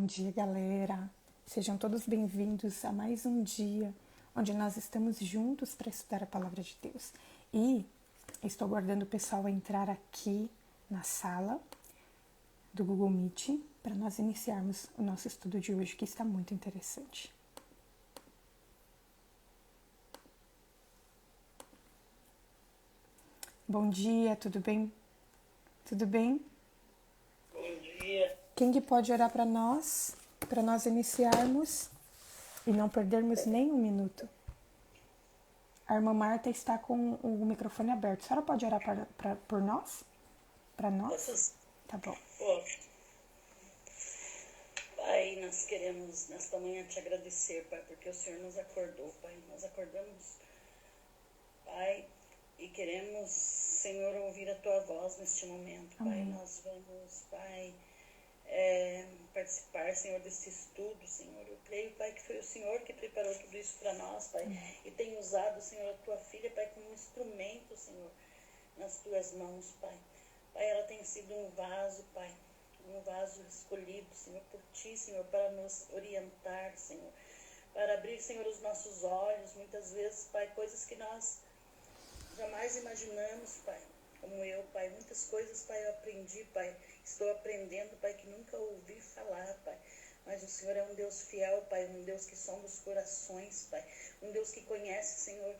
dia, galera. Sejam todos bem-vindos a mais um dia onde nós estamos juntos para estudar a Palavra de Deus. E estou aguardando o pessoal a entrar aqui na sala do Google Meet para nós iniciarmos o nosso estudo de hoje, que está muito interessante. Bom dia, tudo bem? Tudo bem? Bom dia. Quem que pode orar para nós iniciarmos e não perdermos nem um minuto? A irmã Marta está com o microfone aberto. A senhora pode orar por nós? Para nós? Tá bom. Pai, nós queremos nesta manhã te agradecer, Pai, porque o Senhor nos acordou, Pai. Nós acordamos, Pai, e queremos, Senhor, ouvir a Tua voz neste momento, Pai. Amém. Nós vamos, Pai, participar, Senhor, desse estudo, Senhor. Eu creio, Pai, que foi o Senhor que preparou tudo isso para nós, Pai, e tem usado, Senhor, a Tua filha, Pai, como um instrumento, Senhor, nas Tuas mãos, Pai. Pai, ela tem sido um vaso, Pai, um vaso escolhido, Senhor, por Ti, Senhor, para nos orientar, Senhor, para abrir, Senhor, os nossos olhos, muitas vezes, Pai, coisas que nós jamais imaginamos, Pai, como eu, Pai, muitas coisas, Pai, eu aprendi, Pai, estou aprendendo, Pai, que nunca ouvi falar, Pai, mas o Senhor é um Deus fiel, Pai, um Deus que sonda os corações, Pai, um Deus que conhece, Senhor,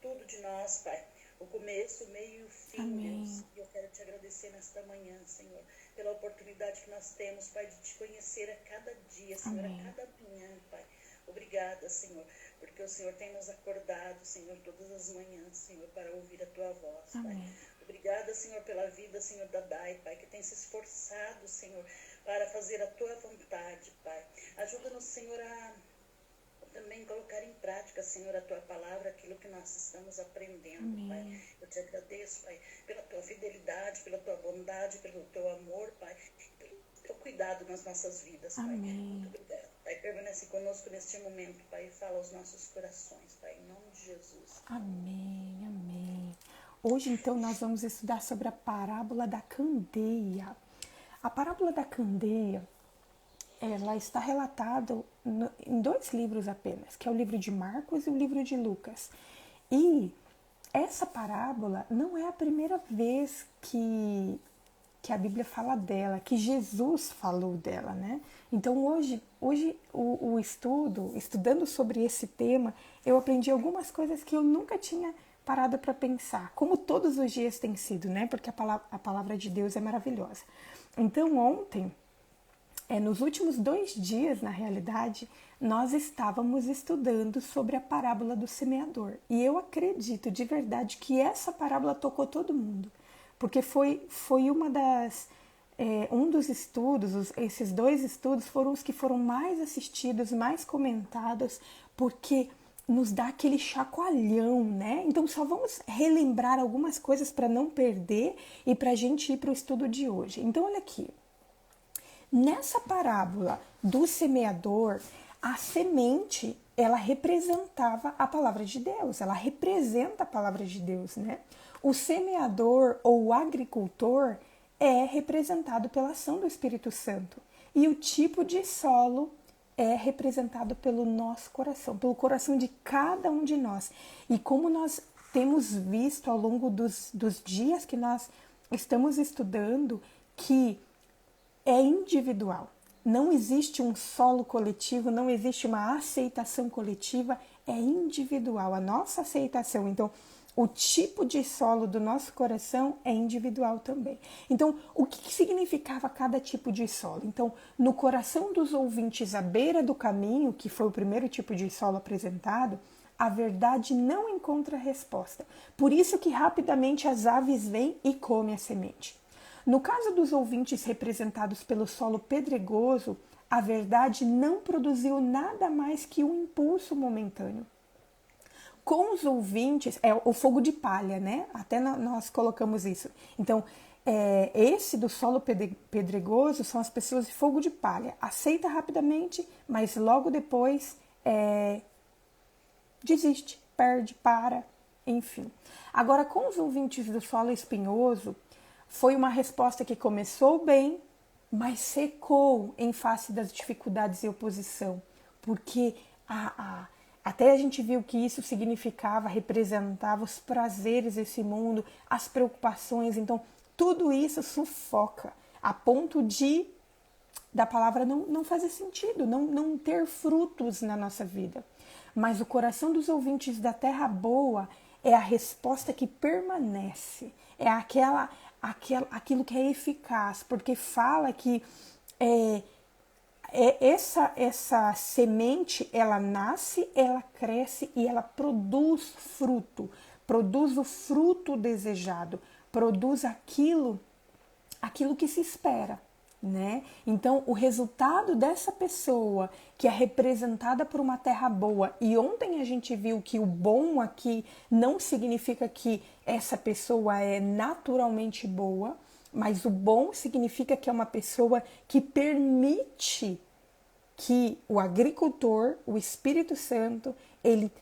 tudo de nós, Pai, o começo, o meio e o fim, Amém. Deus, e eu quero te agradecer nesta manhã, Senhor, pela oportunidade que nós temos, Pai, de te conhecer a cada dia, Senhor, Amém. a cada manhã, Pai. Obrigada, Senhor, porque o Senhor tem nos acordado, Senhor, todas as manhãs, Senhor, para ouvir a Tua voz, Pai. Amém. Obrigada, Senhor, pela vida, Senhor, da Dai, Pai, que tem se esforçado, Senhor, para fazer a Tua vontade, Pai. Ajuda-nos, Senhor, a também colocar em prática, Senhor, a Tua palavra, aquilo que nós estamos aprendendo, Amém. Pai. Eu te agradeço, Pai, pela Tua fidelidade, pela Tua bondade, pelo Teu amor, Pai, pelo Teu cuidado nas nossas vidas, Pai. Amém. Muito obrigada. Pai, permanece conosco neste momento, Pai, e fala aos nossos corações, Pai, em nome de Jesus. Amém, amém. Hoje, então, nós vamos estudar sobre a parábola da candeia. A parábola da candeia, ela está relatada em dois livros apenas, que é o livro de Marcos e o livro de Lucas. E essa parábola não é a primeira vez que a Bíblia fala dela, que Jesus falou dela, né? Então hoje o estudando sobre esse tema, eu aprendi algumas coisas que eu nunca tinha parado para pensar, como todos os dias tem sido, né? Porque a palavra de Deus é maravilhosa. Então ontem, nos últimos 2 dias, na realidade, nós estávamos estudando sobre a parábola do semeador. E eu acredito de verdade que essa parábola tocou todo mundo. Porque foi um dos estudos, esses 2 estudos foram os que foram mais assistidos, mais comentados, porque nos dá aquele chacoalhão, né? Então só vamos relembrar algumas coisas para não perder e para a gente ir para o estudo de hoje. Então olha aqui, nessa parábola do semeador, a semente, ela representava a palavra de Deus, ela representa a palavra de Deus, né? O semeador ou o agricultor é representado pela ação do Espírito Santo. E o tipo de solo é representado pelo nosso coração, pelo coração de cada um de nós. E como nós temos visto ao longo dos dias que nós estamos estudando, que é individual. Não existe um solo coletivo, não existe uma aceitação coletiva, é individual. A nossa aceitação, então, o tipo de solo do nosso coração é individual também. Então, o que significava cada tipo de solo? Então, no coração dos ouvintes à beira do caminho, que foi o primeiro tipo de solo apresentado, a verdade não encontra resposta. Por isso que rapidamente as aves vêm e comem a semente. No caso dos ouvintes representados pelo solo pedregoso, a verdade não produziu nada mais que um impulso momentâneo. Com os ouvintes, é o fogo de palha, né? Até nós colocamos isso. Então, esse do solo pedregoso são as pessoas de fogo de palha. Aceita rapidamente, mas logo depois desiste, perde, para, enfim. Agora, com os ouvintes do solo espinhoso, foi uma resposta que começou bem, mas secou em face das dificuldades e oposição, porque até a gente viu que isso significava, representava os prazeres desse mundo, as preocupações. Então, tudo isso sufoca a ponto de da palavra não fazer sentido, não ter frutos na nossa vida. Mas o coração dos ouvintes da Terra Boa é a resposta que permanece, é aquilo que é eficaz, porque fala que essa semente, ela nasce, ela cresce e ela produz fruto, produz o fruto desejado, produz aquilo que se espera, né? Então, o resultado dessa pessoa que é representada por uma terra boa, e ontem a gente viu que o bom aqui não significa que essa pessoa é naturalmente boa, mas o bom significa que é uma pessoa que permite que o agricultor, o Espírito Santo, ele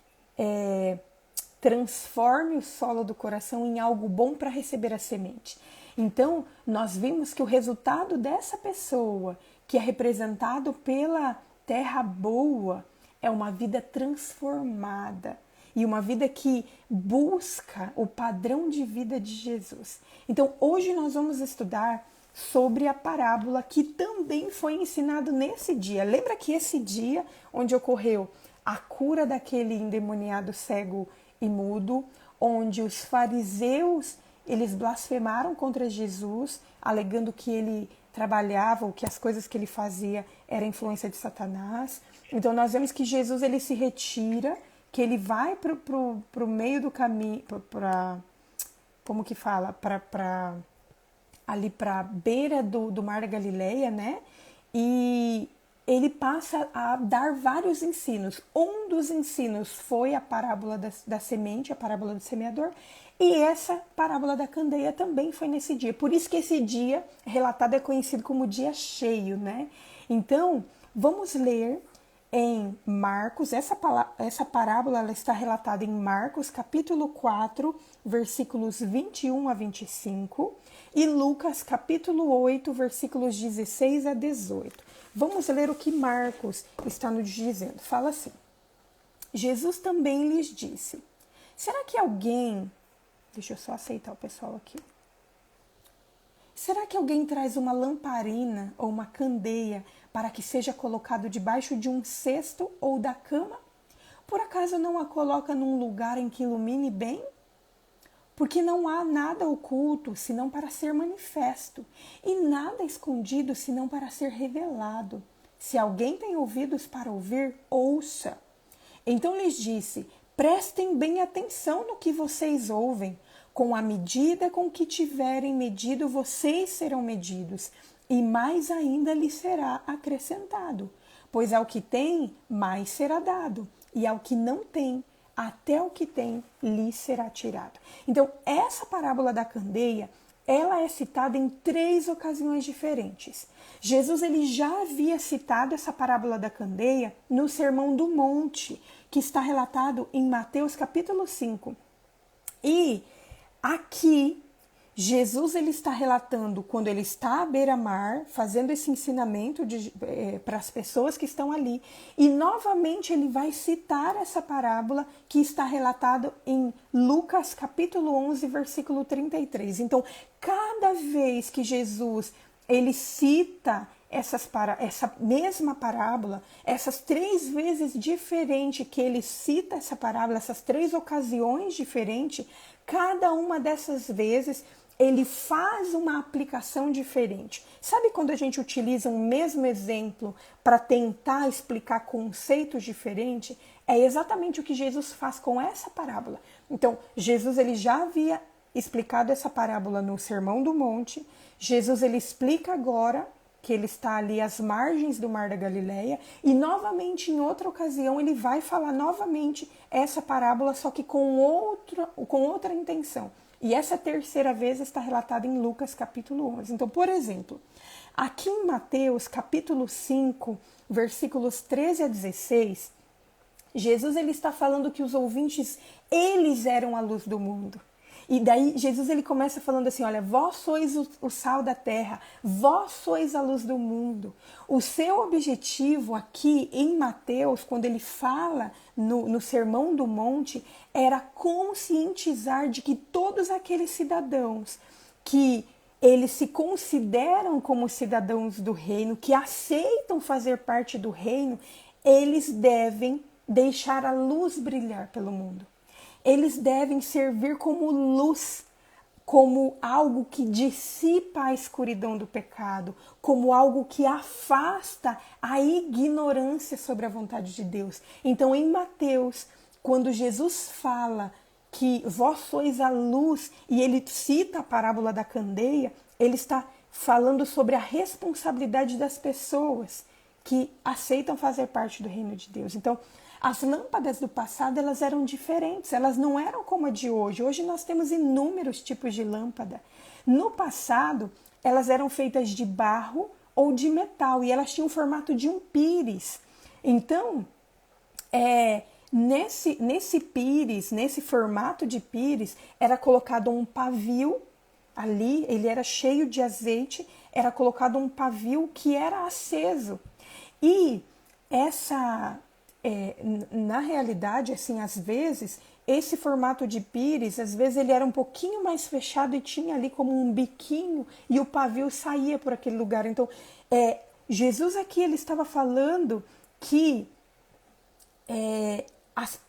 transforme o solo do coração em algo bom para receber a semente. Então, nós vimos que o resultado dessa pessoa, que é representado pela terra boa, é uma vida transformada e uma vida que busca o padrão de vida de Jesus. Então, hoje nós vamos estudar sobre a parábola que também foi ensinado nesse dia. Lembra que esse dia onde ocorreu a cura daquele endemoniado cego e mudo, onde os fariseus eles blasfemaram contra Jesus, alegando que ele trabalhava, ou que as coisas que ele fazia era influência de Satanás. Então nós vemos que Jesus ele se retira, que ele vai pro meio do caminho, como que fala? Ali para a beira do Mar da Galileia, né? E ele passa a dar vários ensinos. Um dos ensinos foi a parábola da semente, a parábola do semeador, e essa parábola da candeia também foi nesse dia. Por isso que esse dia relatado é conhecido como dia cheio, né? Então, vamos ler em Marcos, essa parábola ela está relatada em Marcos, capítulo 4, versículos 21 a 25, e Lucas, capítulo 8, versículos 16 a 18. Vamos ler o que Marcos está nos dizendo. Fala assim: Jesus também lhes disse: será que alguém... Deixa eu só aceitar o pessoal aqui. Será que alguém traz uma lamparina ou uma candeia para que seja colocado debaixo de um cesto ou da cama? Por acaso não a coloca num lugar em que ilumine bem? Porque não há nada oculto senão para ser manifesto, e nada escondido senão para ser revelado. Se alguém tem ouvidos para ouvir, ouça. Então lhes disse: prestem bem atenção no que vocês ouvem. Com a medida com que tiverem medido, vocês serão medidos, e mais ainda lhes será acrescentado. Pois ao que tem, mais será dado, e ao que não tem, até o que tem lhe será tirado. Então, essa parábola da candeia, ela é citada em 3 ocasiões diferentes. Jesus ele já havia citado essa parábola da candeia no Sermão do Monte, que está relatado em Mateus capítulo 5. E aqui, Jesus ele está relatando quando ele está à beira-mar, fazendo esse ensinamento para as pessoas que estão ali. E novamente ele vai citar essa parábola que está relatada em Lucas capítulo 11, versículo 33. Então, cada vez que Jesus ele cita essa mesma parábola, essas 3 vezes diferentes que ele cita essa parábola, essas 3 ocasiões diferentes, cada uma dessas vezes ele faz uma aplicação diferente. Sabe quando a gente utiliza um mesmo exemplo para tentar explicar conceitos diferentes? É exatamente o que Jesus faz com essa parábola. Então, Jesus ele já havia explicado essa parábola no Sermão do Monte. Jesus ele explica agora que ele está ali às margens do Mar da Galileia, e novamente em outra ocasião ele vai falar novamente essa parábola, só que com outra intenção. E essa terceira vez está relatada em Lucas capítulo 11. Então, por exemplo, aqui em Mateus capítulo 5, versículos 13 a 16, Jesus ele está falando que os ouvintes, eles eram a luz do mundo. E daí Jesus ele começa falando assim, olha, vós sois o sal da terra, vós sois a luz do mundo. O seu objetivo aqui em Mateus, quando ele fala no Sermão do Monte, era conscientizar de que todos aqueles cidadãos que eles se consideram como cidadãos do reino, que aceitam fazer parte do reino, eles devem deixar a luz brilhar pelo mundo. Eles devem servir como luz, como algo que dissipa a escuridão do pecado, como algo que afasta a ignorância sobre a vontade de Deus. Então, em Mateus, quando Jesus fala que vós sois a luz, e ele cita a parábola da candeia, ele está falando sobre a responsabilidade das pessoas que aceitam fazer parte do reino de Deus. Então, as lâmpadas do passado, elas eram diferentes, elas não eram como a de hoje. Hoje nós temos inúmeros tipos de lâmpada. No passado, elas eram feitas de barro ou de metal e elas tinham o formato de um pires. Então, nesse pires, nesse formato de pires, era colocado um pavio ali, ele era cheio de azeite, era colocado um pavio que era aceso. E na realidade, assim, às vezes, esse formato de pires, às vezes ele era um pouquinho mais fechado e tinha ali como um biquinho e o pavio saía por aquele lugar. Então, Jesus aqui, ele estava falando que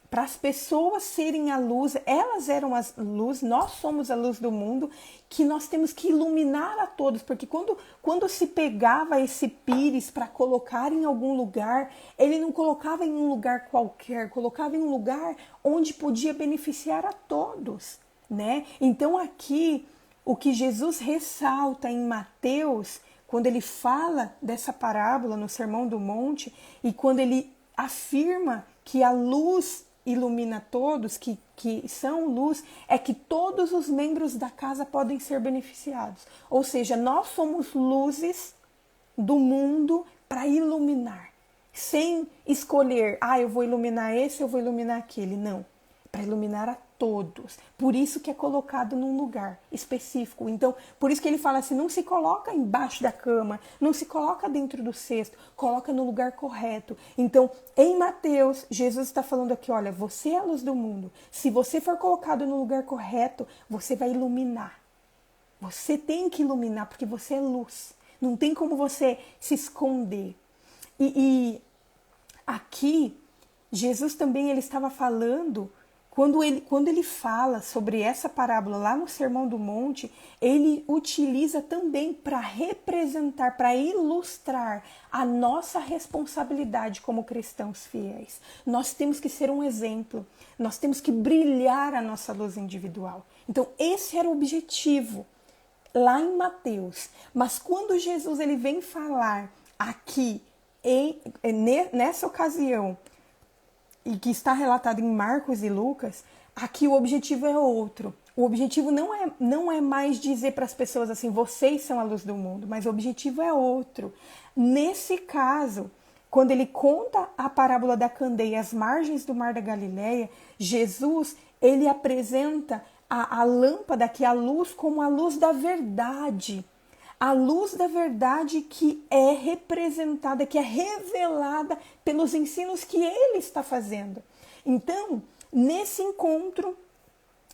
para as pessoas serem a luz, elas eram a luz, nós somos a luz do mundo, que nós temos que iluminar a todos, porque quando se pegava esse pires para colocar em algum lugar, ele não colocava em um lugar qualquer, colocava em um lugar onde podia beneficiar a todos, né? Então aqui, o que Jesus ressalta em Mateus, quando ele fala dessa parábola no Sermão do Monte, e quando ele afirma que a luz ilumina todos, que são luz, é que todos os membros da casa podem ser beneficiados. Ou seja, nós somos luzes do mundo para iluminar, sem escolher, eu vou iluminar esse, eu vou iluminar aquele. Não, para iluminar a todos. Por isso que é colocado num lugar específico. Então, por isso que ele fala assim, não se coloca embaixo da cama, não se coloca dentro do cesto, coloca no lugar correto. Então, em Mateus, Jesus está falando aqui, olha, você é a luz do mundo. Se você for colocado no lugar correto, você vai iluminar. Você tem que iluminar, porque você é luz. Não tem como você se esconder. E aqui, Jesus também ele estava falando, quando ele fala sobre essa parábola lá no Sermão do Monte, ele utiliza também para representar, para ilustrar a nossa responsabilidade como cristãos fiéis. Nós temos que ser um exemplo, nós temos que brilhar a nossa luz individual. Então esse era o objetivo lá em Mateus. Mas quando Jesus ele vem falar aqui, nessa ocasião, e que está relatado em Marcos e Lucas, aqui o objetivo é outro. O objetivo não é mais dizer para as pessoas assim, vocês são a luz do mundo, mas o objetivo é outro. Nesse caso, quando ele conta a parábola da candeia às margens do Mar da Galileia, Jesus, ele apresenta a lâmpada, que é a luz, como a luz da verdade. A luz da verdade que é representada, que é revelada pelos ensinos que ele está fazendo. Então, nesse encontro,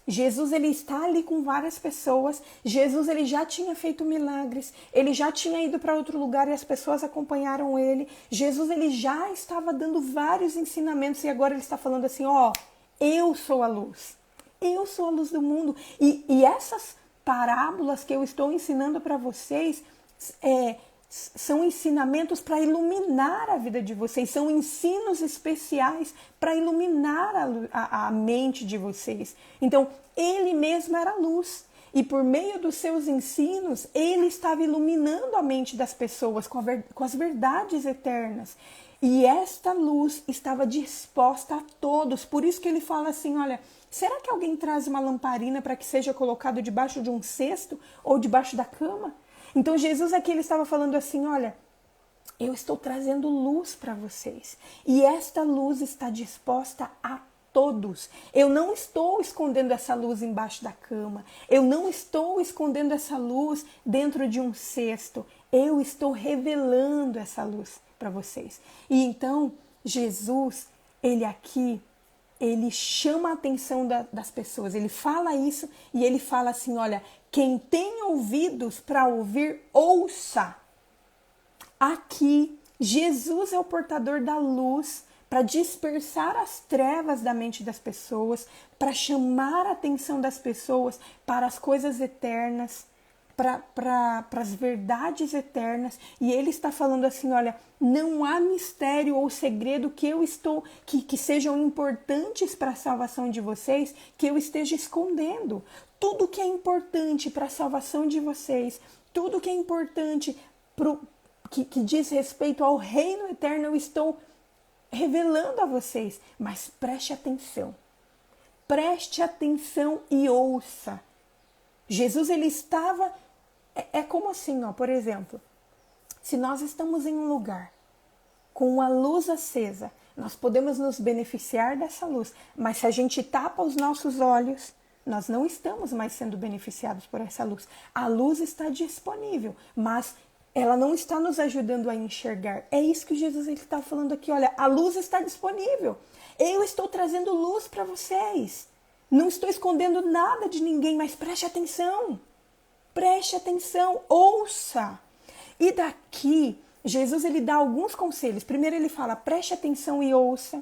Jesus ele está ali com várias pessoas. Jesus ele já tinha feito milagres, ele já tinha ido para outro lugar e as pessoas acompanharam ele. Jesus ele já estava dando vários ensinamentos e agora ele está falando assim, eu sou a luz. Eu sou a luz do mundo. E essas parábolas que eu estou ensinando para vocês são ensinamentos para iluminar a vida de vocês, são ensinos especiais para iluminar a mente de vocês. Então, ele mesmo era luz e por meio dos seus ensinos, ele estava iluminando a mente das pessoas com as verdades eternas. E esta luz estava disposta a todos, por isso que ele fala assim, olha, será que alguém traz uma lamparina para que seja colocado debaixo de um cesto ou debaixo da cama? Então Jesus aqui ele estava falando assim, olha, eu estou trazendo luz para vocês. E esta luz está disposta a todos. Eu não estou escondendo essa luz embaixo da cama. Eu não estou escondendo essa luz dentro de um cesto. Eu estou revelando essa luz para vocês. E então, Jesus, ele chama a atenção das pessoas. Ele fala isso e ele fala assim, olha, quem tem ouvidos para ouvir, ouça. Aqui, Jesus é o portador da luz para dispersar as trevas da mente das pessoas, para chamar a atenção das pessoas para as coisas eternas, para as verdades eternas. E ele está falando assim, olha, não há mistério ou segredo que sejam importantes para a salvação de vocês, que eu esteja escondendo. Tudo que é importante para a salvação de vocês, tudo que é importante que diz respeito ao reino eterno, eu estou revelando a vocês. Mas preste atenção e ouça. Jesus, ele estava, é como assim, ó, por exemplo, se nós estamos em um lugar com a luz acesa, nós podemos nos beneficiar dessa luz, mas se a gente tapa os nossos olhos, nós não estamos mais sendo beneficiados por essa luz. A luz está disponível, mas ela não está nos ajudando a enxergar. É isso que Jesus está falando aqui. Olha, a luz está disponível. Eu estou trazendo luz para vocês. Não estou escondendo nada de ninguém, mas preste atenção. Preste atenção, ouça. E daqui, Jesus ele dá alguns conselhos. Primeiro ele fala, preste atenção e ouça.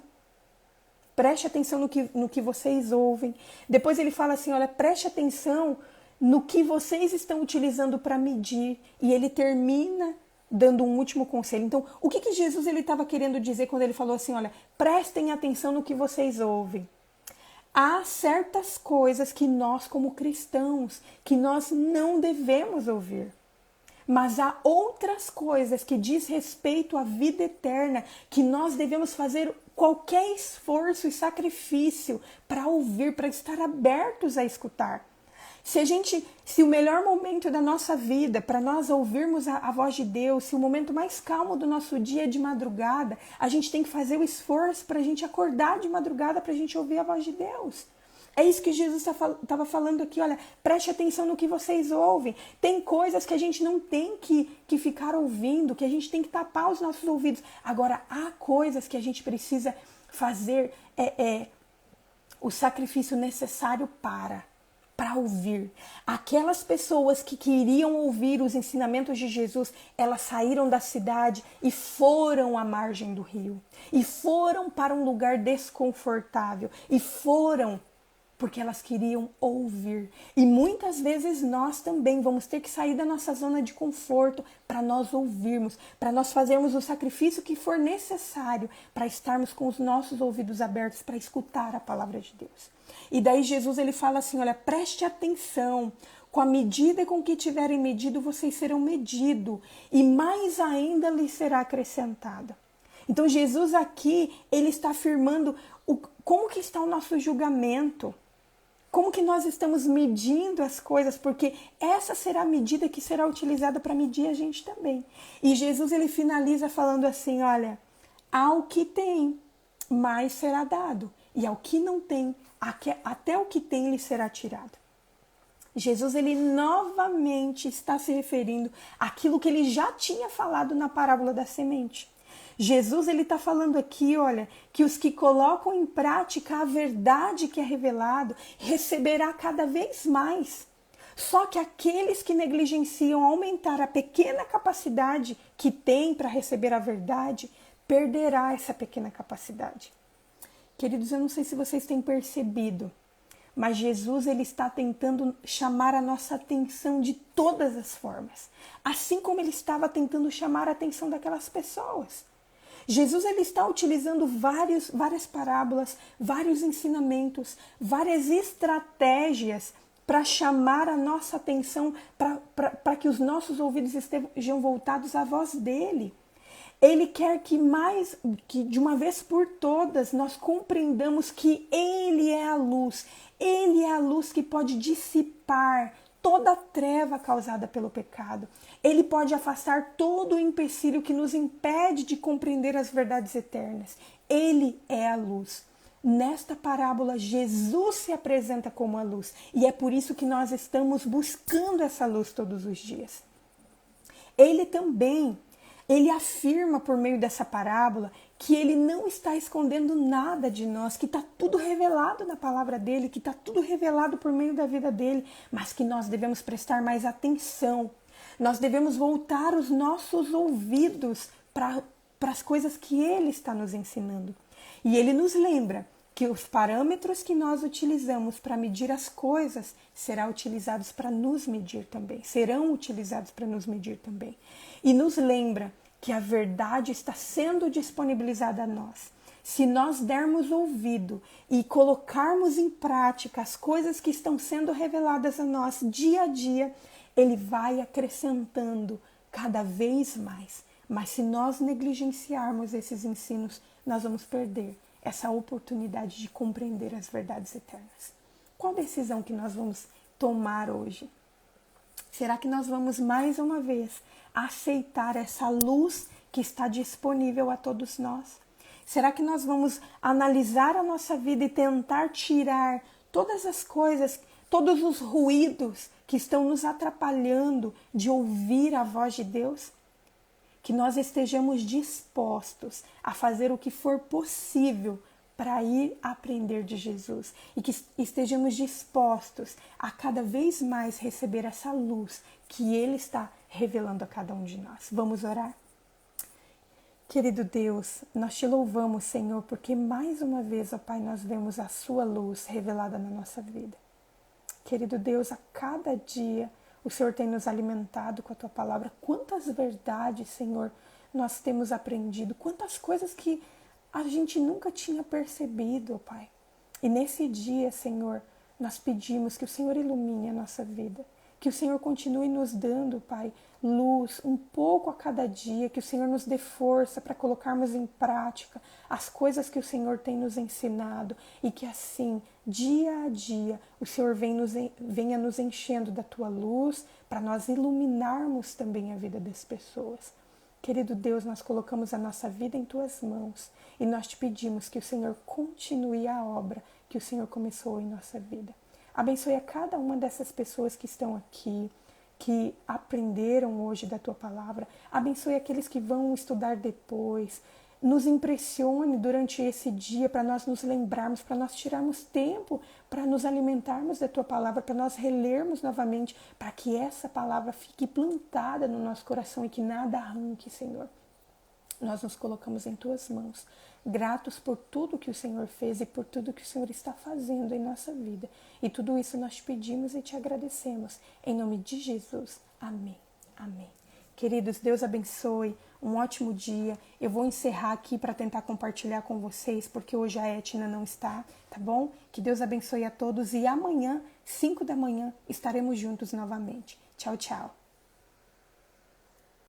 Preste atenção no que vocês ouvem. Depois ele fala assim, olha, preste atenção no que vocês estão utilizando para medir. E ele termina dando um último conselho. Então, o que Jesus ele estava querendo dizer quando ele falou assim, olha, prestem atenção no que vocês ouvem. Há certas coisas que nós, como cristãos, que nós não devemos ouvir. Mas há outras coisas que diz respeito à vida eterna que nós devemos fazer qualquer esforço e sacrifício para ouvir, para estar abertos a escutar. Se o melhor momento da nossa vida para nós ouvirmos a voz de Deus, se o momento mais calmo do nosso dia é de madrugada, a gente tem que fazer o esforço para a gente acordar de madrugada para a gente ouvir a voz de Deus. É isso que Jesus estava falando aqui, olha, preste atenção no que vocês ouvem. Tem coisas que a gente não tem que ficar ouvindo, que a gente tem que tapar os nossos ouvidos. Agora, há coisas que a gente precisa fazer o sacrifício necessário para ouvir. Aquelas pessoas que queriam ouvir os ensinamentos de Jesus, elas saíram da cidade e foram à margem do rio. E foram para um lugar desconfortável. E foram porque elas queriam ouvir. E muitas vezes nós também vamos ter que sair da nossa zona de conforto para nós ouvirmos, para nós fazermos o sacrifício que for necessário para estarmos com os nossos ouvidos abertos para escutar a palavra de Deus. E daí Jesus ele fala assim, olha, preste atenção, com a medida com que tiverem medido, vocês serão medidos, e mais ainda lhes será acrescentado. Então Jesus aqui, ele está afirmando como que está o nosso julgamento, como que nós estamos medindo as coisas, porque essa será a medida que será utilizada para medir a gente também. E Jesus ele finaliza falando assim, olha, ao que tem, mais será dado, e ao que não tem, até o que tem lhe será tirado. Jesus ele novamente está se referindo àquilo que ele já tinha falado na parábola da semente. Jesus ele está falando aqui, olha, que os que colocam em prática a verdade que é revelado receberá cada vez mais. Só que aqueles que negligenciam aumentar a pequena capacidade que tem para receber a verdade, perderá essa pequena capacidade. Queridos, eu não sei se vocês têm percebido, mas Jesus ele está tentando chamar a nossa atenção de todas as formas, assim como ele estava tentando chamar a atenção daquelas pessoas. Jesus ele está utilizando várias parábolas, vários ensinamentos, várias estratégias para chamar a nossa atenção, para que os nossos ouvidos estejam voltados à voz dele. Ele quer que de uma vez por todas nós compreendamos que ele é a luz que pode dissipar toda a treva causada pelo pecado. Ele pode afastar todo o empecilho que nos impede de compreender as verdades eternas. Ele é a luz. Nesta parábola, Jesus se apresenta como a luz. E é por isso que nós estamos buscando essa luz todos os dias. Ele afirma por meio dessa parábola que ele não está escondendo nada de nós, que está tudo revelado na palavra dele, que está tudo revelado por meio da vida dele, mas que nós devemos prestar mais atenção. Nós devemos voltar os nossos ouvidos para as coisas que ele está nos ensinando. E ele nos lembra que os parâmetros que nós utilizamos para medir as coisas serão utilizados para nos medir também. E nos lembra que a verdade está sendo disponibilizada a nós. Se nós dermos ouvido e colocarmos em prática as coisas que estão sendo reveladas a nós dia a dia, ele vai acrescentando cada vez mais. Mas se nós negligenciarmos esses ensinos, nós vamos perder essa oportunidade de compreender as verdades eternas. Qual decisão que nós vamos tomar hoje? Será que nós vamos mais uma vez aceitar essa luz que está disponível a todos nós? Será que nós vamos analisar a nossa vida e tentar tirar todas as coisas, todos os ruídos que estão nos atrapalhando de ouvir a voz de Deus? Que nós estejamos dispostos a fazer o que for possível para ir aprender de Jesus e que estejamos dispostos a cada vez mais receber essa luz que Ele está revelando a cada um de nós. Vamos orar? Querido Deus, nós te louvamos, Senhor, porque mais uma vez, ó Pai, nós vemos a Sua luz revelada na nossa vida. Querido Deus, a cada dia o Senhor tem nos alimentado com a Tua palavra. Quantas verdades, Senhor, nós temos aprendido. Quantas coisas que a gente nunca tinha percebido, ó Pai. E nesse dia, Senhor, nós pedimos que o Senhor ilumine a nossa vida. Que o Senhor continue nos dando, Pai, luz um pouco a cada dia. Que o Senhor nos dê força para colocarmos em prática as coisas que o Senhor tem nos ensinado. E que assim, dia a dia, o Senhor venha nos enchendo da Tua luz para nós iluminarmos também a vida das pessoas. Querido Deus, nós colocamos a nossa vida em Tuas mãos e nós te pedimos que o Senhor continue a obra que o Senhor começou em nossa vida. Abençoe a cada uma dessas pessoas que estão aqui, que aprenderam hoje da Tua palavra. Abençoe aqueles que vão estudar depois. Nos impressione durante esse dia para nós nos lembrarmos, para nós tirarmos tempo, para nos alimentarmos da Tua palavra, para nós relermos novamente, para que essa palavra fique plantada no nosso coração e que nada arranque, Senhor. Nós nos colocamos em Tuas mãos, gratos por tudo que o Senhor fez e por tudo que o Senhor está fazendo em nossa vida. E tudo isso nós te pedimos e te agradecemos. Em nome de Jesus. Amém. Amém. Queridos, Deus abençoe. Um ótimo dia. Eu vou encerrar aqui para tentar compartilhar com vocês, porque hoje a Etna não está, tá bom? Que Deus abençoe a todos e amanhã, 5 da manhã, estaremos juntos novamente. Tchau, tchau.